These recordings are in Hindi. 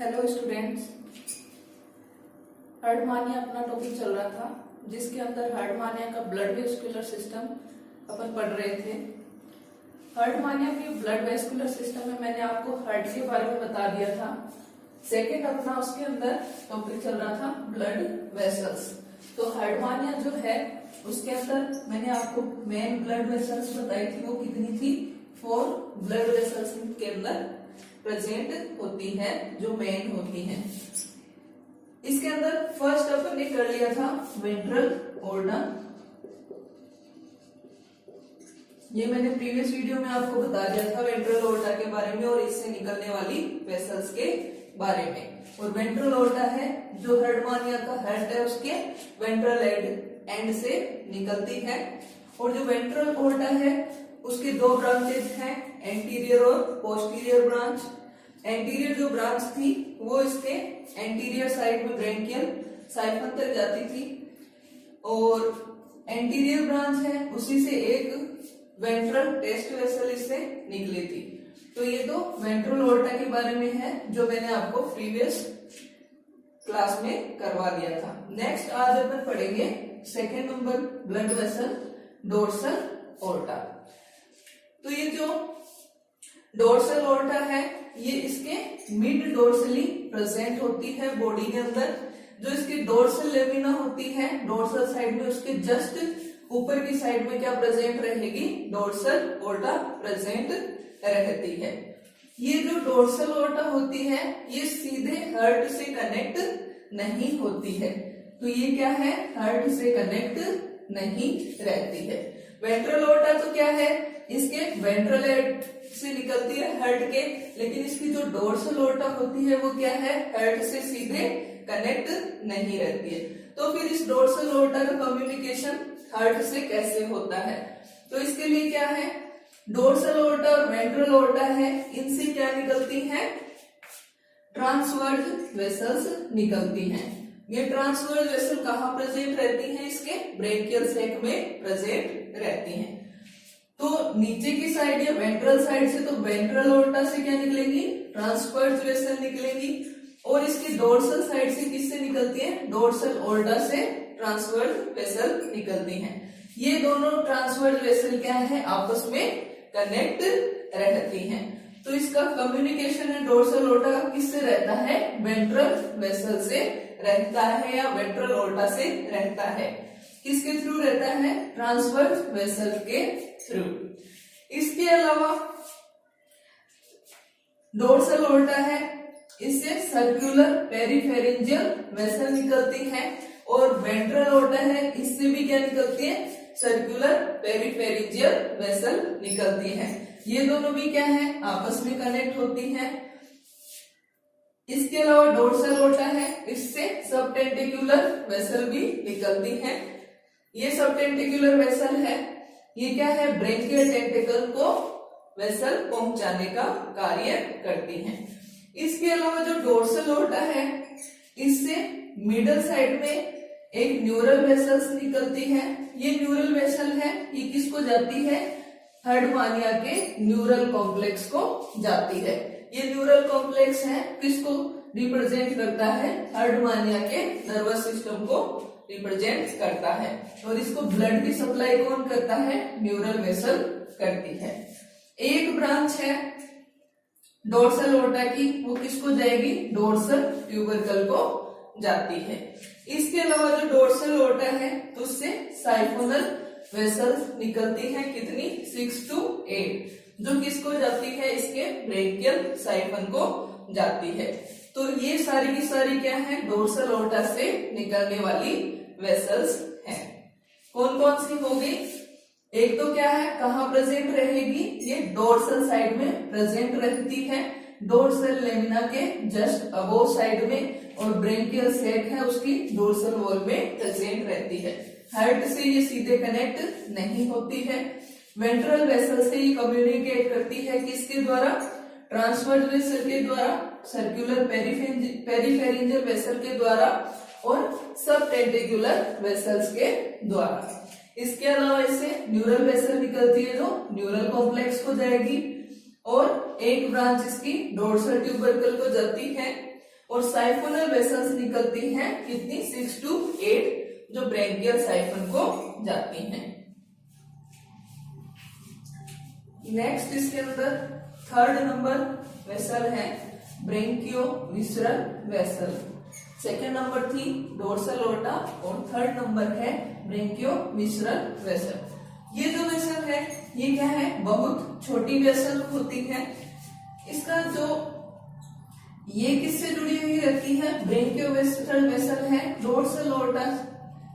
हेलो स्टूडेंट्स, हार्डमानिया अपना टॉपिक चल रहा था जिसके अंदर हार्डमानिया का ब्लड वेस्कुलर सिस्टम अपन पढ़ रहे थे। हार्डमानिया के ब्लड वेस्कुलर सिस्टम में मैंने आपको हार्ट के बारे में बता दिया था। सेकेंड अपना उसके अंदर टॉपिक चल रहा था ब्लड वेसल्स। तो हार्डमानिया जो है उसके अंदर मैंने आपको मेन ब्लड वेसल्स बताई थी, वो कितनी थी? 4 ब्लड वेसल्स के अंदर प्रेजेंट होती है, जो मेन होती है। इसके अंदर फर्स्ट अपन ने कर लिया था वेंट्रल ऑर्गन। ये मैंने प्रीवियस वीडियो में आपको बता दिया था वेंट्रल ऑर्गन के बारे में और इससे निकलने वाली वेसल्स के बारे में। और वेंट्रल ऑर्गन है जो हार्डमानिया का हेड है, उसके वेंट्रल एंड से निकलती है। और जो वेंट्रल ऑर्गन है उसके 2 ब्रांचेस हैं, एंटीरियर और पोस्टीरियर ब्रांच। एंटीरियर जो ब्रांच थी वो इसके एंटीरियर साइड में ब्रेंकियल साइफन तक जाती थी, और एंटीरियर ब्रांच है उसी से एक वेंट्रल टेस्ट वेसल इससे निकली थी। तो ये तो वेंट्रल ऑर्गन के बारे में है जो मैंने आपको प्रीवियस क्लास में करवा दिया था। नेक्स्ट आज अपन पढ़ेंगे second number blood vessel dorsal organ. तो ये जो डोर्सल ऑर्गन है ये इसके मिड डोर्सली प्रेजेंट होती है बॉडी के अंदर। जो इसकी डोर्सल लेमिना होती है डोर्सल साइड में, उसके जस्ट ऊपर की साइड में क्या प्रेजेंट रहेगी? डोर्सल ऑर्गन प्रेजेंट रहती है। ये जो डोर्सल ऑर्गन होती है ये सीधे हार्ट से कनेक्ट नहीं होती है। तो ये क्या है? हार्ट से कनेक्ट नहीं रहती है। वेंट्रल ऑर्गन तो क्या है? इसके वेंट्रल एंड से निकलती है हार्ट के, लेकिन इसकी जो डोर्सल ऑर्गन होती है वो क्या है? हार्ट से सीधे कनेक्ट नहीं रहती है। तो फिर इस डोर्सल ऑर्गन का कम्युनिकेशन हार्ट से कैसे होता है? तो इसके लिए क्या है, डोर्सल ऑर्गन और वेंट्रल ऑर्गन है, इनसे क्या निकलती है? ट्रांसवर्स वेसल्स निकलती हैं। ये ट्रांसवर्स वेसल कहाँ प्रेजेंट रहती हैं? इसके ब्रेकियल सैक में प्रेजेंट रहती हैं। तो नीचे की साइड या वेंट्रल साइड से तो वेंट्रल ऑर्गन से क्या निकलेंगी? ट्रांसवर्स वेसल निकलेंगी। और इसकी डोर्सल साइड से किससे निकलती है? डोर्सल ऑर्गन से ट्रांसवर्स वेसल निकलती हैं। ये दोनों ट्रांसवर्स वेसल क्या है? आपस में कनेक्ट रहती हैं। तो इसका कम्युनिकेशन है डोर्सल ऑर्गन किससे रहता है? वेंट्रल वेसल से रहता है या वेंट्रल ऑर्गन से रहता है। किसके थ्रू रहता है? ट्रांसवर्स वेसल के थ्रू। इसके अलावा डोर्सल ऑर्गन है, इससे सर्कुलर पेरिफेरेंजियल वेसल निकलती है। और वेंट्रल ऑर्गन है, इससे भी क्या निकलती है? सर्कुलर पेरिफेरेंजियल वेसल निकलती है। ये दोनों भी क्या है? आपस में कनेक्ट होती हैं। इसके अलावा डोर्सल ऑर्गन है, इससे सबटेंटिकुलर वेसल भी निकलती है। ये सबटेंटिकुलर वेसल है, ये क्या है? ब्रेंकियल टेंटिकल को वेसल पहुंचाने का कार्य करती हैं। इसके अलावा जो डोर्सल ऑर्गन है इससे मिडल साइड में एक न्यूरल वेसल्स निकलती है। ये न्यूरल वेसल है, ये किसको जाती है? हार्डमानिया के न्यूरल कॉम्प्लेक्स को जाती है। ये न्यूरल कॉम्प्लेक्स है, किसको रिप्रेजेंट करता है? हार्डमानिया के नर्वस सिस्टम को रिप्रेजेंट करता है। और इसको ब्लड की सप्लाई कौन करता है? न्यूरल वेसल करती है। एक ब्रांच है डोर्सल ऑर्गन की, वो किसको जाएगी? डोर्सल ट्यूबरकल को जाती है। इसके अलावा जो डोर्सल ऑर्गन है तो उससे साइफोनल वेसल्स निकलती हैं, कितनी? 6 to 8, जो किसको जाती है? इसके ब्रेकियल साइफन को जाती है। तो ये सारी की सारी क्या है? डोर्सल ऑर्गन से निकलने वाली वेसल्स हैं। कौन कौन सी होगी? एक तो क्या है, कहाँ प्रेजेंट रहेगी? ये डोर्सल साइड में प्रेजेंट रहती है, डोर्सल लेमिना के जस्ट अबोव साइड में। और ब्रेंकियल सैक है उसकी डोर्सल वॉल में प्रेजेंट रहती है। हार्ट से ये सीधे कनेक्ट नहीं होती है। वेंट्रल वेसल से ये कम्युनिकेट करती है किसके द्वारा? ट्रांसवर्स वेसल के द्वारा, सर्कुलर पेरिफेरेंजियल वेसल के द्वारा और सबटेंटिकुलर वेसल्स के द्वारा। इसके अलावा इससे न्यूरल वेसल निकलती है जो न्यूरल कॉम्प्लेक्स को जाएगी। और एक ब्रांच इसकी डोर्सल ट्यूबरकल को जाती है। और साइफोनल वेसल्स निकलती हैं कितनी 6 to 8 जो ब्रेंकियल साइफन को जाती हैं। नेक्स्ट इसके अंदर थर्ड नंबर वेसल है ब्रेंकियो विसरल वेसल। सेकेंड नंबर थी डोर्सल ओर्टा और थर्ड नंबर है ब्रेंकियो विसरल वेसल। ये जो वेसल है ये क्या है, बहुत छोटी वेसल होती है। इसका जो ये किससे जुड़ी हुई रहती है, ब्रेंकियो विसरल वेसल है डोर्सल ओर्टा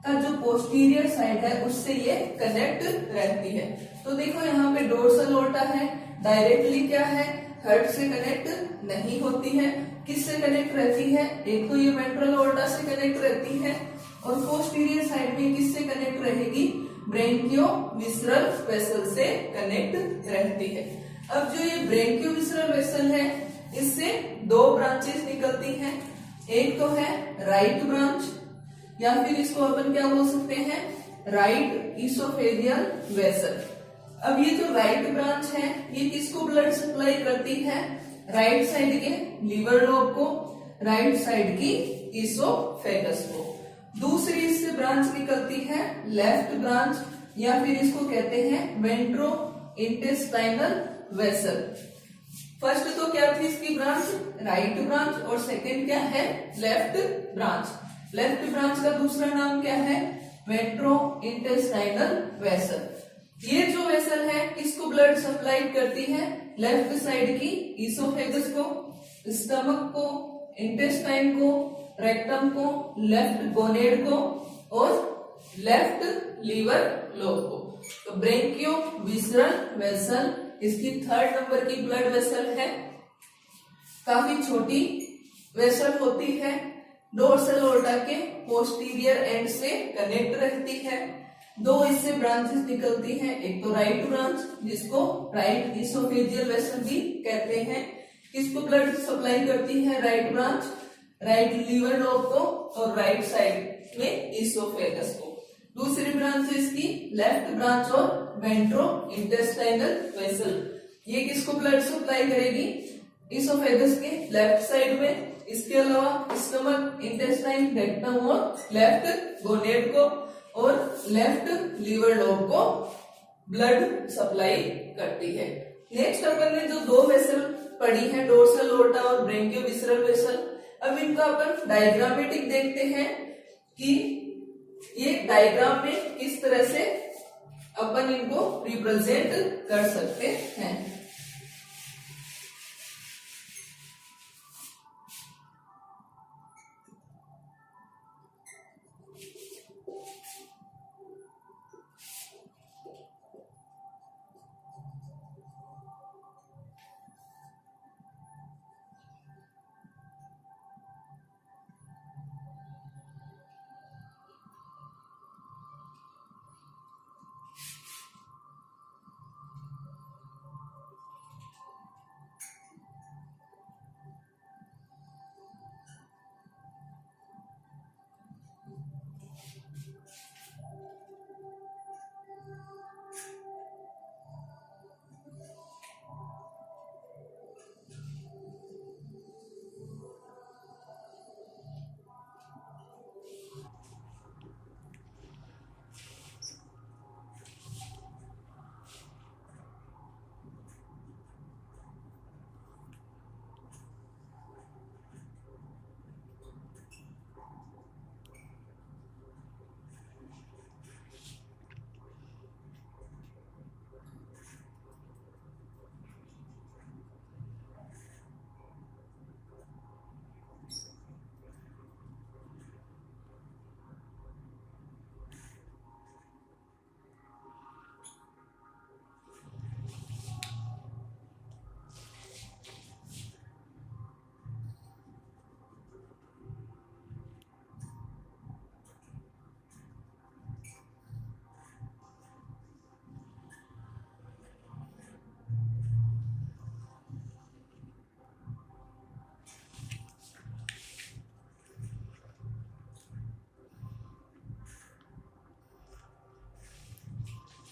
का जो पोस्टीरियर साइड है उससे ये कनेक्ट रहती है। तो देखो यहाँ पे डोर्सल ओर्टा है, डायरेक्टली क्या है हार्ट से कनेक्ट नहीं होती है, किससे कनेक्ट रहती है, एक तो ये वेंट्रल ओर्टा से कनेक्ट रहती है और पोस्टीरियर साइड में किससे कनेक्ट रहेगी, ब्रेंकियो विसरल वेसल से कनेक्ट रहती है। अब जो ये ब्रेंकियो विसरल वेसल है इससे दो ब्रांचेस निकलती हैं, एक तो है राइट ब्रांच या फिर इसको अपन क्या बोल सकते हैं, राइट इसोफेजियल वेसल। अब ये जो राइट ब्रांच है ये किसको ब्लड सप्लाई करती है, राइट साइड के लीवर लोब को, राइट साइड की इसोफेगस को। दूसरी इससे ब्रांच निकलती है लेफ्ट ब्रांच या फिर इसको कहते हैं वेंट्रो इंटेस्टाइनल वेसल। फर्स्ट तो क्या थी इसकी ब्रांच, राइट ब्रांच और सेकंड क्या है, लेफ्ट ब्रांच। लेफ्ट ब्रांच का दूसरा नाम क्या है, वेंट्रो इंटेस्टाइनल वेसल। ये जो वेसल है किसको ब्लड सप्लाई करती है, लेफ्ट साइड की इसोफेगस को, स्टमक को, इंटेस्टाइन को, रेक्टम को, लेफ्ट गोनेड को और लेफ्ट लीवर लोब को। तो ब्रेंकियो विसरल वेसल इसकी थर्ड नंबर की ब्लड वेसल है, काफी छोटी वेसल होती है, डोर्सल ओर्टा के पोस्टीरियर एंड से कनेक्ट रहती है। दो इससे ब्रांचेस निकलती हैं, एक तो राइट ब्रांच जिसको राइट इसोफेजियल वेसल भी कहते हैं, किसको ब्लड सप्लाई करती है, right branch right liver lobe को और राइट साइड में इसोफेगस को। दूसरी ब्रांच है इसकी लेफ्ट ब्रांच और वेंट्रो इंटेस्टाइनल वेसल, ये किसको ब्लड सप्लाई करेगी, इसोफेगस के लेफ्ट साइड में, इसके अलावा स्टमक, इंटेस्टाइन, रेक्टम और लेफ्ट गोनेड को और लेफ्ट लीवर लोब को ब्लड सप्लाई करती है। नेक्स्ट अपन ने जो दो वेसल पढ़ी है डोर्सल ओर्टा और ब्रेंकियो विसरल वेसल, अब इनका अपन डायग्रामेटिक देखते हैं कि ये डायग्राम में किस तरह से अपन इनको रिप्रेजेंट कर सकते हैं।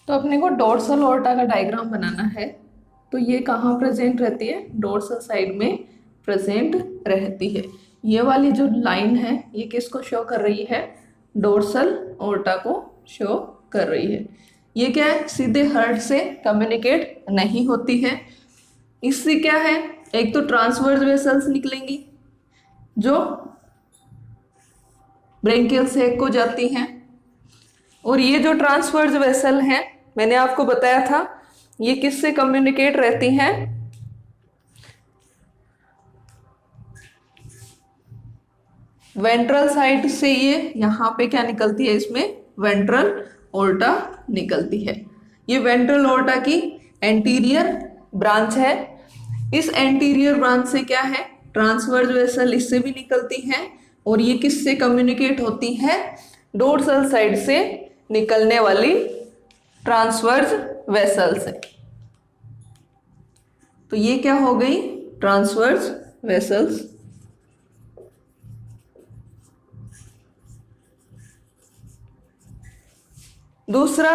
तो अपने को डोर्सल ओर्टा का डायग्राम बनाना है, तो ये कहाँ प्रेजेंट रहती है, डोर्सल साइड में प्रेजेंट रहती है। ये वाली जो लाइन है ये किसको शो कर रही है? डोर्सल ओर्टा को शो कर रही है। ये क्या है? सीधे हार्ट से कम्युनिकेट नहीं होती है। इससे क्या है, एक तो ट्रांसवर्स वेसल्स निकलेंगी जो ब्रेंकियल सैक को जाती हैं, और ये जो ट्रांसवर्स वेसल हैं मैंने आपको बताया था ये किससे कम्युनिकेट रहती हैं? वेंट्रल साइड से। ये यहाँ पे क्या निकलती है? इसमें वेंट्रल ओर्टा निकलती है। ये वेंट्रल ओर्टा की एंटीरियर ब्रांच है। इस एंटीरियर ब्रांच से क्या है? ट्रांसवर्स वेसल इससे भी निकलती हैं, और ये किससे कम्युनिकेट होती है? डोर्सल साइड से निकलने वाली ट्रांसवर्स वेसल से। तो ये क्या हो गई? Transverse vessels. दूसरा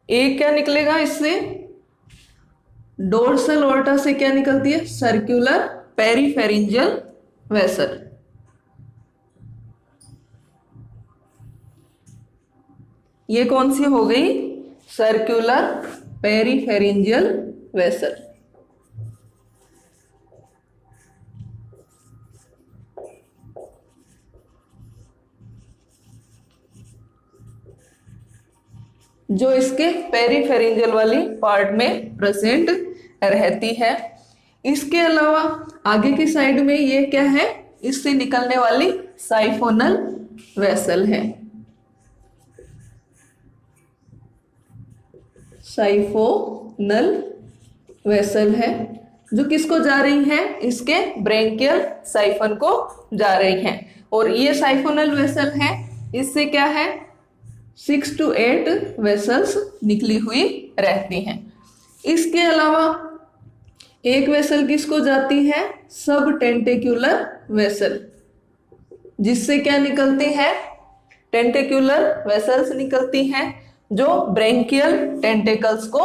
एक क्या निकलेगा इससे? डोर्सल ओर्टा से क्या निकलती है? Circular peripharyngeal vessel. ये कौन सी हो गई? Circular peripharyngeal vessel. जो इसके पेरीफेरेंजियल वाली पार्ट में प्रेजेंट रहती है। इसके अलावा आगे की साइड में ये क्या है? इससे निकलने वाली साइफोनल वेसल है। साइफोनल वेसल है जो किसको जा रही है? इसके ब्रेंकियल साइफन को जा रही है। और ये साइफोनल वेसल है, इससे क्या है? 6 to 8 वेसल्स निकली हुई रहती हैं। इसके अलावा एक वेसल किसको जाती है? सब टेंटिक्युलर वेसल, जिससे क्या निकलती है? टेंटिक्युलर वेसल्स निकलती हैं जो ब्रेंकियल टेंटिकल्स को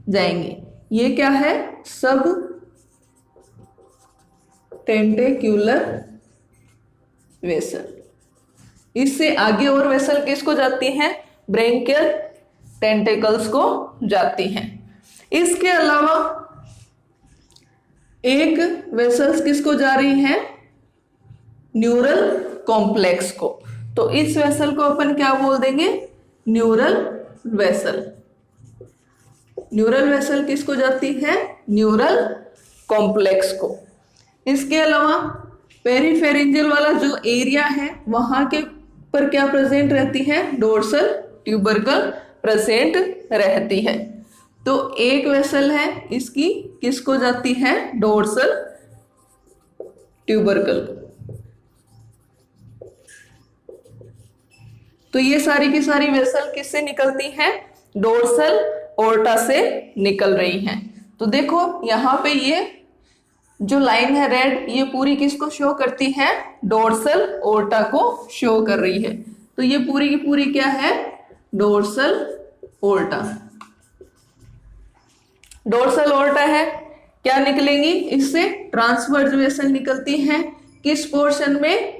जाएंगी। ये क्या है? सब टेंटिक्युलर वेसल। इससे आगे और वेसल किसको जाती हैं? ब्रेंकियल टेंटिकल्स को जाती हैं। इसके अलावा एक वेसल्स किसको जा रही है? न्यूरल कॉम्प्लेक्स को। तो इस वेसल को अपन क्या बोल देंगे? Neural vessel. न्यूरल वेसल किसको जाती है? न्यूरल कॉम्प्लेक्स को। इसके अलावा पेरीफेरेंजियल वाला जो एरिया है वहां के पर क्या प्रेजेंट रहती है? डोर्सल ट्यूबरकल प्रेजेंट रहती है। तो एक वेसल है, इसकी किसको जाती है? Dorsal tubercle. तो ये सारी की सारी वेसल किससे निकलती हैं? डोर्सल ओर्टा से निकल रही हैं। तो देखो यहाँ पे ये जो लाइन है रेड, ये पूरी किसको शो करती है? डोर्सल ओर्टा को शो कर रही है। तो ये पूरी की पूरी क्या है? Dorsal aorta. डोर्सल ओर्टा है, क्या निकलेंगी इससे? ट्रांसवर्स वेसल निकलती हैं। किस पोर्शन में?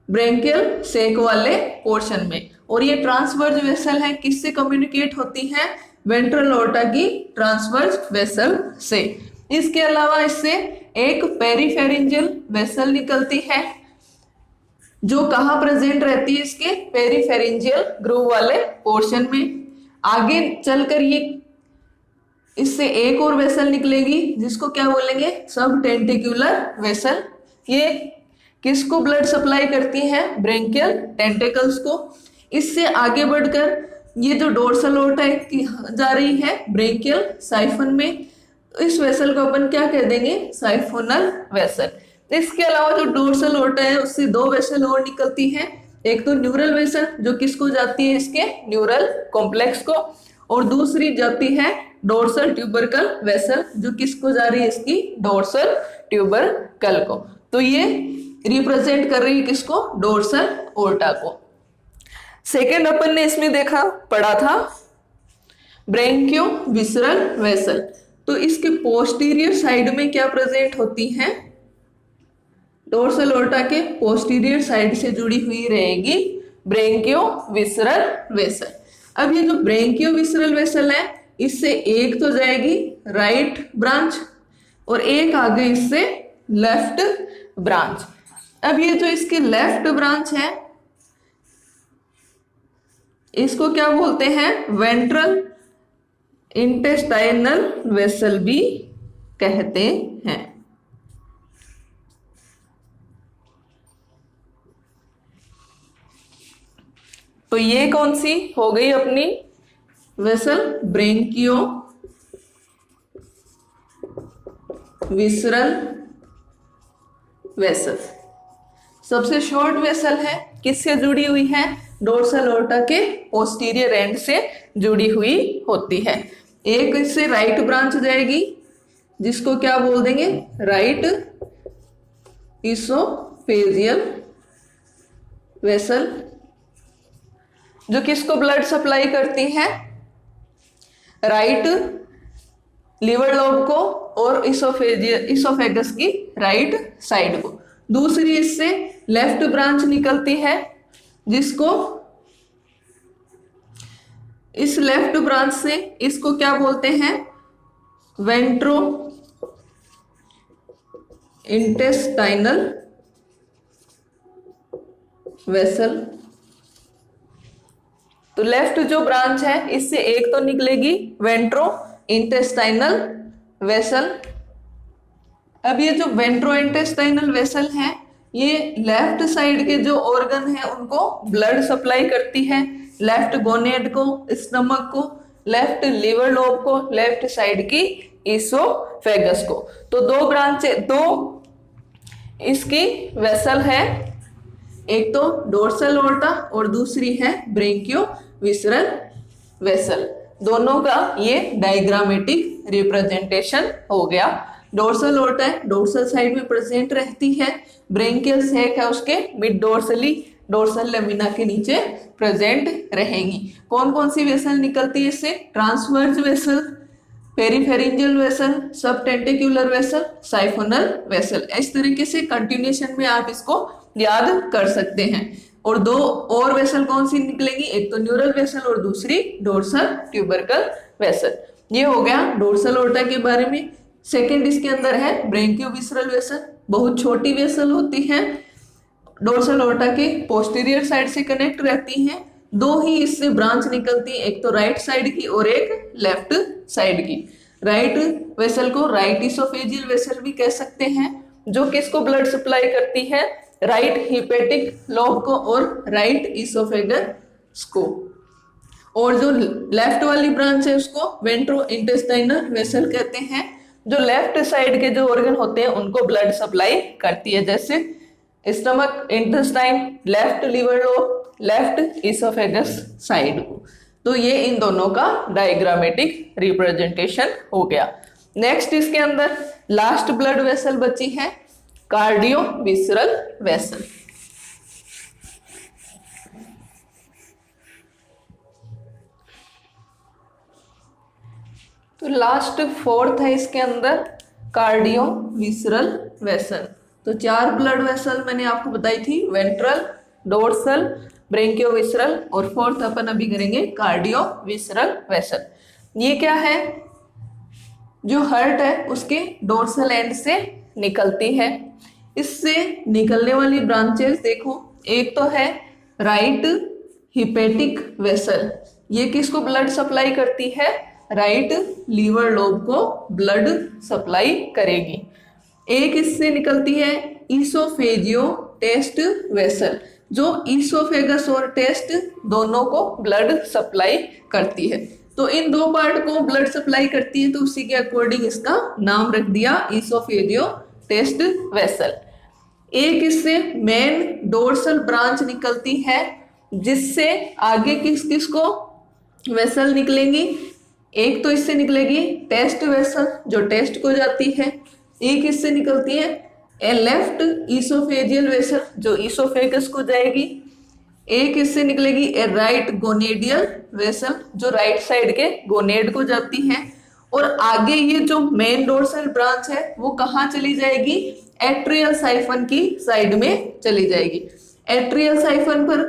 ब्रेंकियल सैक वाले पोर्शन में। और ये ट्रांसवर्स वेसल है, किससे कम्युनिकेट होती है? वेंट्रल ओर्टा की ट्रांसवर्स वेसल से। इसके अलावा इससे एक पेरीफेरेंजियल वेसल निकलती है जो कहाँ प्रेजेंट रहती है? इसके पेरीफेरेंजियल ग्रूव वाले पोर्शन में। आगे चलकर ये इससे एक और वेसल निकलेगी जिसको क्या बोलेंगे? सब टेंटिक्युलर वेसल। ये किसको ब्लड सप्लाई करती है? ब्रेंकियल टेंटिकल्स को। इससे आगे बढ़कर ये जो डोर्सल ओर्टा जा रही है ब्रेंकियल साइफन में, इस वेसल को अपन क्या कह देंगे? साइफोनल वेसल। इसके अलावा जो डोर्सल ओर्टा है उससे दो वेसल और निकलती हैं। एक तो न्यूरल वेसल जो किसको जाती है? इसके न्यूरल कॉम्प्लेक्स को। और दूसरी जाती है डोर्सल ट्यूबरकल वेसल जो किसको जा रही है? इसकी डोर्सल ट्यूबरकल को। तो ये रिप्रेजेंट कर रही है किसको? डोर्सल ओर्टा को। सेकेंड अपन ने इसमें देखा पढ़ा था ब्रेंकियो विसरल वेसल। तो इसके पोस्टीरियर साइड में क्या प्रेजेंट होती हैं? डोर्सल ओर्टा के पोस्टीरियर साइड से जुड़ी हुई रहेगी ब्रेंकियोविसरल वेसल। अब ये जो ब्रेंकियोविसरल वेसल है, इससे एक तो जाएगी राइट ब्रांच और एक आगे इससे लेफ्ट ब्रांच। अब ये जो इसकी लेफ्ट ब्रांच है, इसको क्या बोलते हैं? वेंट्रल इंटेस्टाइनल वेसल भी कहते हैं। तो ये कौन सी हो गई अपनी वेसल? Branchio visceral vessel. सबसे शॉर्ट वेसल है, किससे जुड़ी हुई है? डोर्सल ओर्टा के पोस्टीरियर एंड से जुड़ी हुई होती है। एक इससे राइट ब्रांच जाएगी जिसको क्या बोल देंगे? राइट इसोफेजियल वेसल, जो किसको ब्लड सप्लाई करती है? राइट लिवर लोब को और इसोफेगस की राइट साइड को। दूसरी इससे लेफ्ट ब्रांच निकलती है जिसको, इस लेफ्ट ब्रांच से इसको क्या बोलते हैं? Ventro intestinal vessel. तो लेफ्ट जो ब्रांच है, इससे एक तो निकलेगी वेंट्रो इंटेस्टाइनल वेसल। अब ये जो वेंट्रो इंटेस्टाइनल वेसल है, ये लेफ्ट साइड के जो ऑर्गन है उनको ब्लड सप्लाई करती है। लेफ्ट गोनेड को, स्टमक को, लेफ्ट लिवर लोब को, लेफ्ट साइड की इसोफेगस को। तो दो ब्रांचें, दो इसकी वेसल है, एक तो डोर्सल ओर्टा और दूसरी है ब्रेंकियोविसरल वेसल। दोनों का ये डायग्रामेटिक रिप्रेजेंटेशन हो गया। डोर्सल ओर्टा है, डोर्सल साइड में प्रेजेंट रहती है। ब्रेंकियल सैक है उसके मिड डोर्सली, डोर्सल लेमिना के नीचे प्रेजेंट रहेंगी। कौन कौन सी वेसल निकलती है इससे? ट्रांसवर्स वेसल, पेरीफेरिंजियल वेसल, सब टेंटिकुलर वेसल, साइफोनल वेसल। इस तरीके से कंटिन्यूएशन में आप इसको याद कर सकते हैं। और दो और वेसल कौन सी निकलेंगी? एक तो न्यूरल वेसल और दूसरी डोर्सल ट्यूबरकल वेसल। ये हो गया डोर्सल ओर्टा के बारे में। सेकेंड इसके अंदर है ब्रेंकियोविसरल वेसल, बहुत छोटी वेसल होती है, डोर्सल ओर्टा के पोस्टीरियर साइड से कनेक्ट रहती हैं। दो ही इससे ब्रांच निकलती है, एक तो राइट साइड की और एक लेफ्ट साइड की। राइट वेसल को राइट इसोफेजियल वेसल भी कह सकते हैं, जो किसको ब्लड सप्लाई करती है? राइट हिपेटिक लोब को और राइट इसोफेगस को। और जो लेफ्ट वाली ब्रांच है उसको वेंट्रो इंटेस्टाइनल वेसल कहते हैं, जो लेफ्ट साइड के जो ऑर्गन होते हैं उनको ब्लड सप्लाई करती है, जैसे stomach, intestine, left liver lobe, left oesophagus side को। तो ये इन दोनों का डायग्रामेटिक रिप्रेजेंटेशन हो गया। नेक्स्ट इसके अंदर लास्ट ब्लड वेसल बची है कार्डियोविसरल वेसल। तो लास्ट फोर्थ है इसके अंदर कार्डियोविसरल वेसल। तो चार ब्लड वेसल मैंने आपको बताई थी, वेंट्रल, डोर्सल, ब्रेंकियोविसरल और फोर्थ अपन अभी करेंगे कार्डियोविसरल वेसल। ये क्या है? जो हार्ट है उसके डोर्सल एंड से निकलती है। इससे निकलने वाली ब्रांचेस देखो, एक तो है राइट हिपेटिक वेसल, ये किसको ब्लड सप्लाई करती है? राइट लीवर लोब को ब्लड सप्लाई करेगी। एक इससे निकलती है इसोफेजियो टेस्ट वेसल, जो इसोफेगस और टेस्ट दोनों को ब्लड सप्लाई करती है। तो इन दो पार्ट को ब्लड सप्लाई करती है, तो उसी के अकॉर्डिंग इसका नाम रख दिया इसोफेजियो टेस्ट वेसल। एक इससे मेन डोर्सल ब्रांच निकलती है, जिससे आगे किस किस को वेसल निकलेंगी? एक तो इससे निकलेगी टेस्ट वेसल जो टेस्ट को जाती है, एक इससे निकलती है ए लेफ्ट इसोफेजियल वेसल जो इसोफेगस को जाएगी, एक इससे निकलेगी ए राइट गोनेडियल वेसल जो राइट साइड के गोनेड को जाती है, और आगे ये जो मेन डोर्सल ब्रांच है वो कहाँ चली जाएगी? एट्रियल साइफन की साइड में चली जाएगी। एट्रियल साइफन पर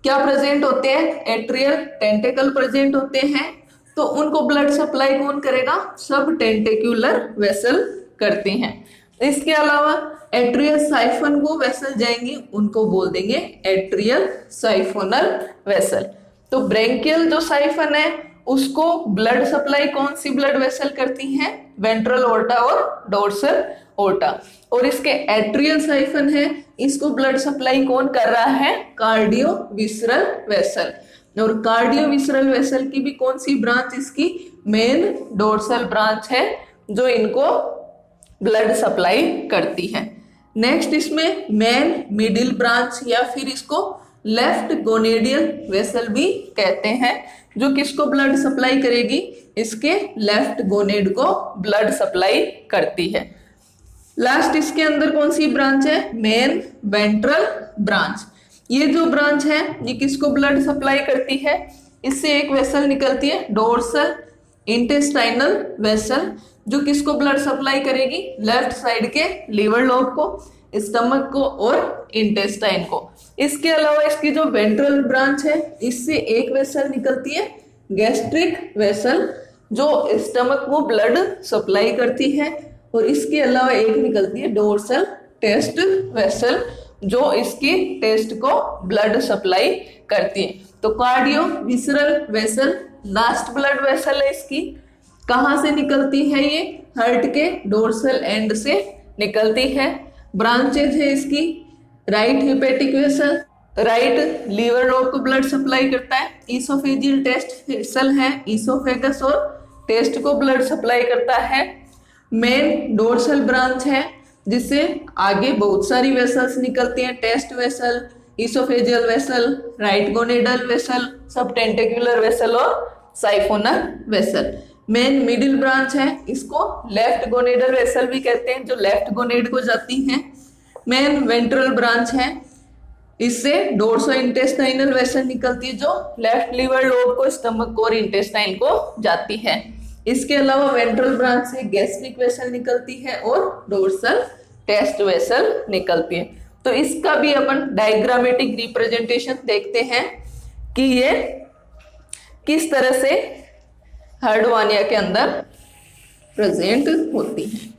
क्या प्रेजेंट होते हैं? एट्रियल टेंटेकल प्रेजेंट होते हैं। तो उनको ब्लड सप्लाई कौन करेगा? सब टेंटेक्युलर वेसल करते हैं। इसके अलावा एट्रियल साइफन को वेसल जाएंगी, उनको बोल देंगे एट्रियल साइफोनल वेसल। तो ब्रेंकियल जो साइफन है उसको ब्लड सप्लाई कौन सी ब्लड वेसल करती हैं? वेंट्रल ओर्टा और डोर्सल ओर्टा। और इसके एट्रियल साइफन है, इसको ब्लड सप्लाई कौन कर रहा है? Cardio visceral vessel. और कार्डियो विसरल वेसल की भी कौन सी ब्रांच? इसकी मेन डोर्सल ब्रांच है जो इनको ब्लड सप्लाई करती है। नेक्स्ट इसमें मेन मिडिल ब्रांच या फिर इसको लेफ्ट गोनेडियल वेसल भी कहते हैं, जो किसको ब्लड सप्लाई करेगी? इसके लेफ्ट गोनेड को ब्लड सप्लाई करती है। लास्ट इसके अंदर कौन सी ब्रांच है? Main ventral branch. ये जो ब्रांच है ये किसको ब्लड सप्लाई करती है? इससे एक वेसल निकलती है डोर्सल इंटेस्टाइनल वेसल, जो किसको ब्लड सप्लाई करेगी? लेफ्ट साइड के लीवर लोब को, स्टमक को और इंटेस्टाइन को। इसके अलावा इसकी जो वेंट्रल ब्रांच है इससे एक वेसल निकलती है गैस्ट्रिक वेसल, जो स्टमक को ब्लड सप्लाई करती है। और इसके अलावा एक निकलती है डोर्सल टेस्ट वेसल, जो इसकी टेस्ट को ब्लड सप्लाई करती है। तो cardio visceral vessel last blood vessel है इसकी। कहाँ से निकलती है? ये हार्ट के डोर्सल एंड से निकलती है। ब्रांचेज है इसकी right hepatic vessel, right liver lobe को ब्लड सप्लाई करता है। ईसोफेजियल टेस्ट वेसल है, ईसोफेगस और टेस्ट को ब्लड सप्लाई करता है। मेन डोर्सल ब्रांच है जिससे आगे बहुत सारी वेसल्स निकलती हैं, test vessel, oesophageal vessel, right gonadal vessel, sub tentacular vessel और siphonal vessel. Main middle branch है, इसको लेफ्ट गोनेडल वेसल भी कहते हैं, जो लेफ्ट गोनेड को जाती हैं। मेन वेंट्रल ब्रांच है, इससे डोर्सो इंटेस्टाइनल वेसल निकलती है, जो लेफ्ट लीवर लोब को, स्टमक और इंटेस्टाइन को जाती है। इसके अलावा वेंट्रल ब्रांच से गैस्ट्रिक वेसल निकलती है और डोर्सल टेस्ट वेसल निकलती है। तो इसका भी अपन डायग्रामेटिक रिप्रेजेंटेशन देखते हैं कि ये किस तरह से हार्डवानिया के अंदर प्रेजेंट होती है।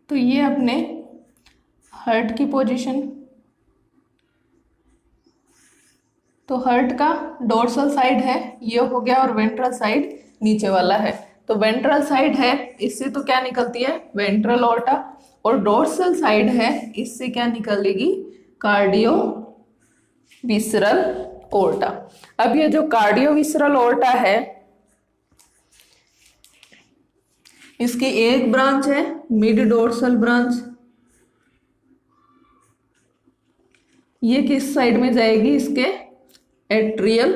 तो ये अपने हार्ट की पोजीशन, तो हार्ट का डोर्सल साइड है ये हो गया और वेंट्रल साइड नीचे वाला है। तो वेंट्रल साइड है, इससे तो क्या निकलती है? Ventral aorta. और डोर्सल साइड है, इससे क्या निकलेगी? Cardio visceral aorta. अब ये जो कार्डियो विसरल ओर्टा है इसकी एक ब्रांच है मिड डोर्सल ब्रांच, ये किस साइड में जाएगी? इसके एट्रियल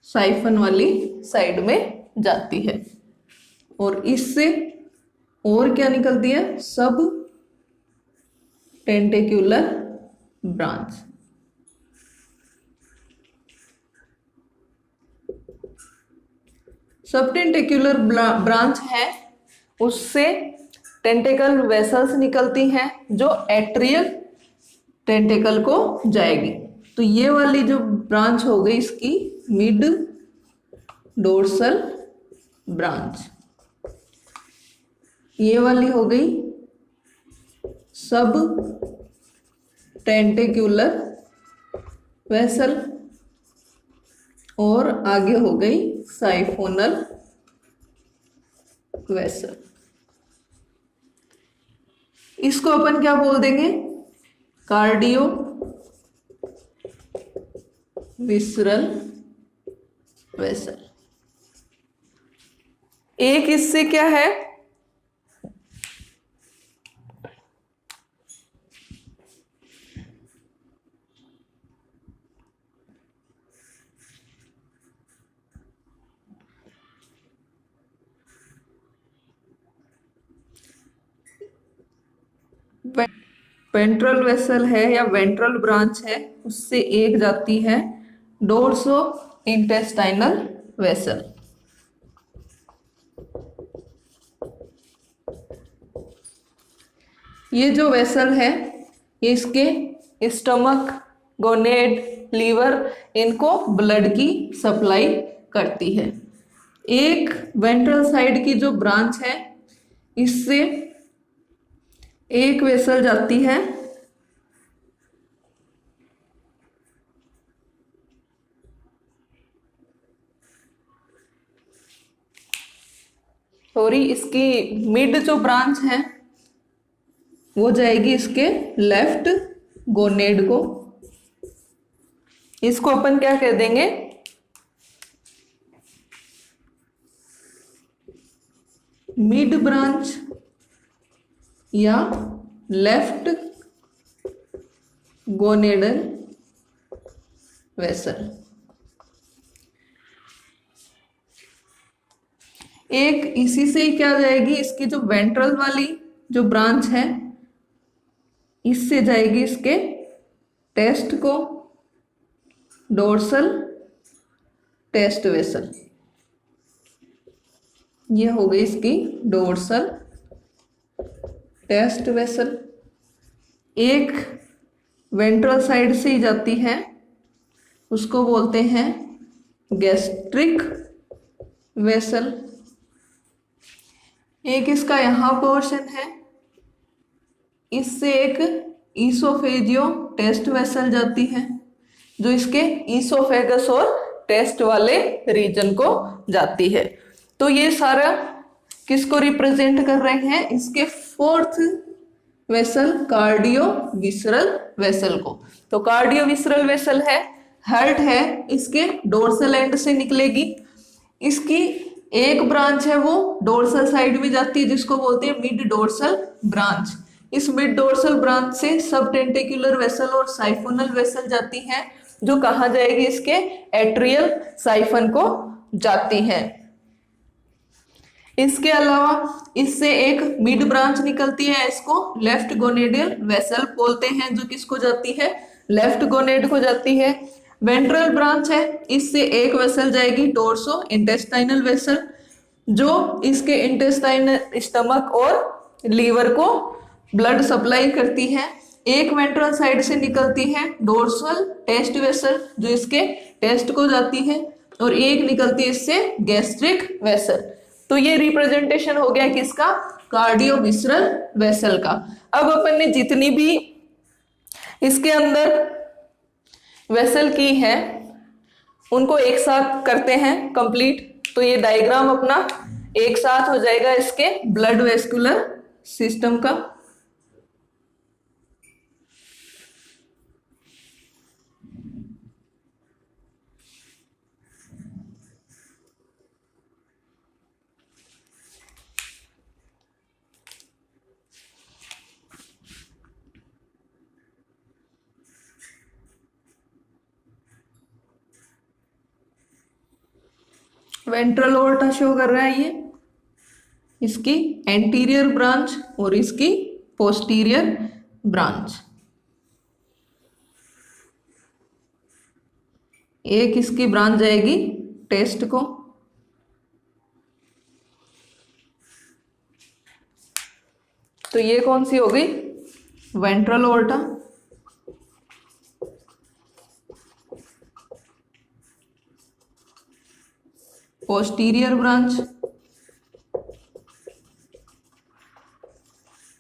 साइफन वाली साइड में जाती है। और इससे और क्या निकलती है? सब टेंटेक्युलर ब्रांच। सब टेंटेक्युलर ब्रांच है, उससे टेंटेकल वेसल्स निकलती हैं जो एट्रियल टेंटेकल को जाएगी। तो ये वाली जो ब्रांच हो गई इसकी मिड डोर्सल ब्रांच, ये वाली हो गई सब टेंटेक्युलर वेसल, और आगे हो गई साइफोनल वेसल। इसको अपन क्या बोल देंगे? Cardio visceral vessel. एक इससे क्या है, वेंट्रल वेसल है या वेंट्रल ब्रांच है, उससे एक जाती है डोर्सो इंटेस्टाइनल वेसल। ये जो वेसल है ये इसके स्टमक, गोनेड, लीवर, इनको ब्लड की सप्लाई करती है। एक वेंट्रल साइड की जो ब्रांच है, इससे एक वेसल जाती है सॉरी इसकी मिड जो ब्रांच है वो जाएगी इसके लेफ्ट गोनेड को। इसको अपन क्या कह देंगे? मिड ब्रांच या लेफ्ट गोनेडल वेसल। एक इसी से ही क्या जाएगी, इसकी जो वेंट्रल वाली जो ब्रांच है इससे जाएगी इसके टेस्ट को डोर्सल टेस्ट वेसल। ये हो गई इसकी डोर्सल टेस्ट वेसल। एक वेंट्रल साइड से ही जाती है, उसको बोलते हैं गैस्ट्रिक वेसल। एक इसका यहां पोर्शन है, इससे एक ईसोफेजियो टेस्ट वेसल जाती है जो इसके ईसोफेगस और टेस्ट वाले रीजन को जाती है। तो ये सारा किसको रिप्रेजेंट कर रहे हैं? इसके fourth vessel cardio visceral vessel को। तो कार्डियो विसरल वेसल है, हार्ट है, इसके डोर्सल एंड से निकलेगी। इसकी एक ब्रांच है वो डोर्सल साइड में जाती है जिसको बोलते हैं मिड डोर्सल ब्रांच। इस मिड डोर्सल ब्रांच से सब टेंटिकुलर वेसल और साइफोनल वेसल जाती है जो कहाँ जाएगी? इसके एट्रियल साइफन को जाती है। इसके अलावा इससे एक मिड ब्रांच निकलती है, इसको लेफ्ट गोनेडियल वेसल बोलते हैं जो किसको जाती है? लेफ्ट गोनेड को जाती है। वेंट्रल ब्रांच है, इससे एक वेसल जाएगी डोर्सो इंटेस्टाइनल वेसल जो इसके इंटेस्टाइनल स्टमक और लीवर को ब्लड सप्लाई करती है। एक वेंट्रल साइड से निकलती है डोर्सल टेस्ट वेसल जो इसके टेस्ट को जाती है और एक निकलती है इससे गैस्ट्रिक वेसल। तो ये रिप्रेजेंटेशन हो गया किसका? कार्डियो विसरल वेसल का। अब अपन ने जितनी भी इसके अंदर वेसल की है उनको एक साथ करते हैं कंप्लीट। तो ये डायग्राम अपना एक साथ हो जाएगा इसके ब्लड वेस्कुलर सिस्टम का। वेंट्रल ओर्टा शो कर रहा है ये इसकी एंटीरियर ब्रांच और इसकी पोस्टीरियर ब्रांच। एक इसकी ब्रांच जाएगी टेस्ट को, तो ये कौन सी हो गई? Ventral aorta. पोस्टीरियर ब्रांच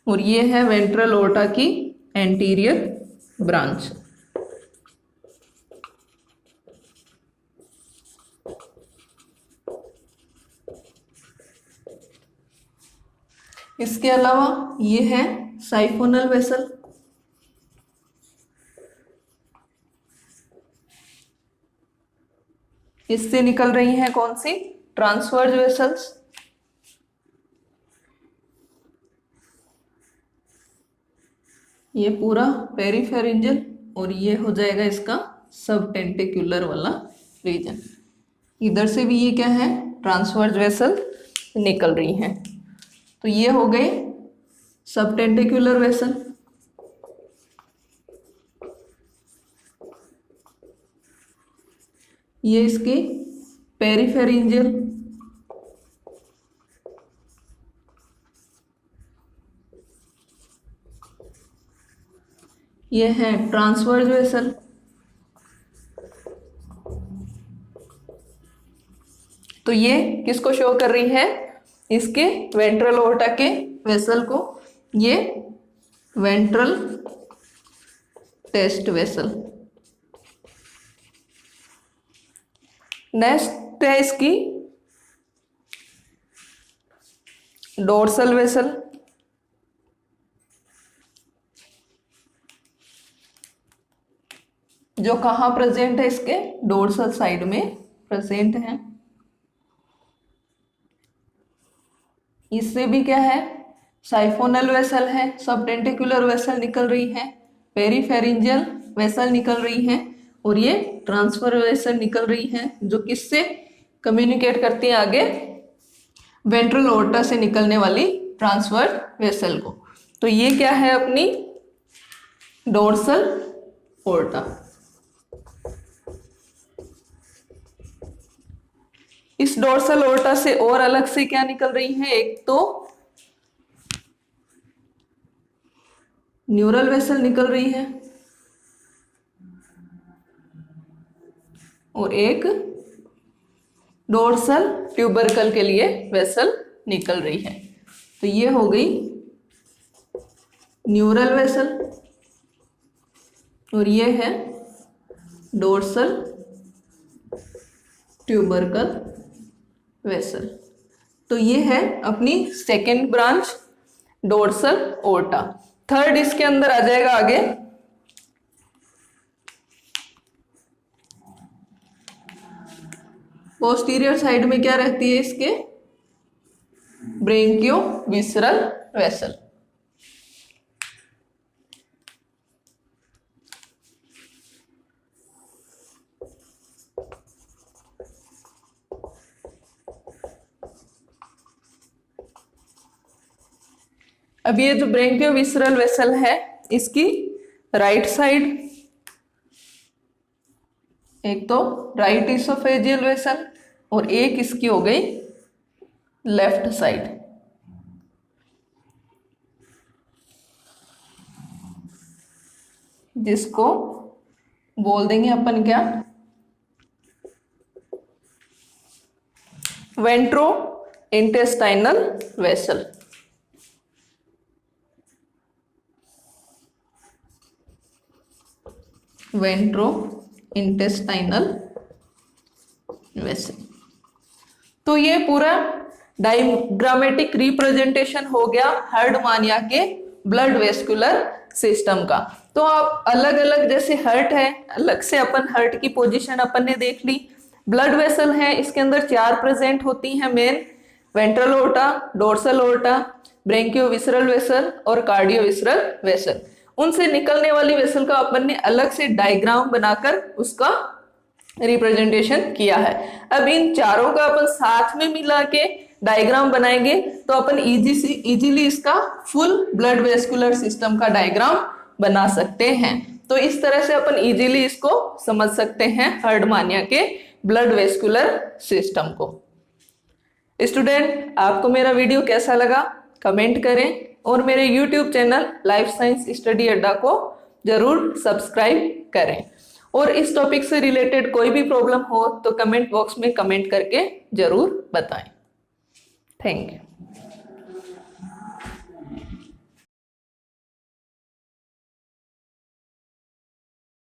और ये है वेंट्रल ओर्टा की एंटीरियर ब्रांच। इसके अलावा ये है साइफोनल वेसल। इससे निकल रही हैं कौन सी? Transverse vessels. ये पूरा पेरिफेरेंजियल और ये हो जाएगा इसका सब टेंटिकुलर वाला रीजन। इधर से भी ये क्या है? ट्रांसवर्स वेसल निकल रही हैं। तो ये हो गए सब टेंटिकुलर वेसल। ये इसके पेरिफेरेंजियल, ये है ट्रांसवर्स वेसल। तो ये किसको शो कर रही है? इसके वेंट्रल ओर्टा के वेसल को। ये वेंट्रल टेस्ट वेसल। नेक्स्ट है इसकी डोर्सल वेसल। जो कहाँ प्रेजेंट है? इसके डोर्सल साइड में प्रेजेंट है। इससे भी क्या है? साइफोनल वेसल है, सब टेंटिकुलर वेसल निकल रही है, पेरिफेरेंजियल वेसल निकल रही है और ये ट्रांसफर वेसल निकल रही है, जो किससे कम्युनिकेट करती है आगे? वेंट्रल ओर्टा से निकलने वाली ट्रांसफर वेसल को। तो ये क्या है? अपनी डोर्सल ओर्टा। इस डोर्सल ओर्टा से और अलग से क्या निकल रही है? एक तो न्यूरल वेसल निकल रही है और एक डोर्सल ट्यूबरकल के लिए वेसल निकल रही है। तो ये हो गई न्यूरल वेसल और ये है डोर्सल ट्यूबरकल वेसल। तो ये है अपनी second branch dorsal aorta. Third इसके अंदर आ जाएगा आगे पोस्टीरियर साइड में क्या रहती है? इसके ब्रेंकियो विसरल वेसल। अब ये जो ब्रेंकियो विसरल वेसल है, इसकी राइट साइड एक तो राइट इसोफेजियल वेसल और एक इसकी हो गई लेफ्ट साइड, जिसको बोल देंगे अपन क्या? Ventro intestinal vessel. Ventro intestinal vessel. तो ये पूरा डायग्रामेटिक रिप्रेजेंटेशन हो गया हर्टमानिया के ब्लड वेस्कुलर सिस्टम का। तो आप अलग अलग, जैसे हर्ट है, अलग से अपन हर्ट की पोजीशन अपन ने देख ली। ब्लड वेसल है, इसके अंदर 4 प्रेजेंट होती हैं main: ventral aorta, dorsal aorta, branchio visceral vessel और कार्डियो विसरल वेसल। उनसे निकलने वाली वेसल का अपन ने अलग से डायग्राम बनाकर उसका रिप्रेजेंटेशन किया है। अब इन चारों का अपन साथ में मिला के डायग्राम बनाएंगे तो अपन इजीली इसका फुल ब्लड वेस्कुलर सिस्टम का डायग्राम बना सकते हैं। तो इस तरह से अपन इजीली इसको समझ सकते हैं हर्टमानिया के ब्लड वेस्कुलर सिस्टम को। स्टूडेंट, आपको मेरा वीडियो कैसा लगा कमेंट करें और मेरे YouTube channel life science study अड्डा को जरूर सब्सक्राइब करें। और इस टॉपिक से रिलेटेड कोई भी प्रॉब्लम हो तो कमेंट बॉक्स में कमेंट करके जरूर बताएं। Thank you.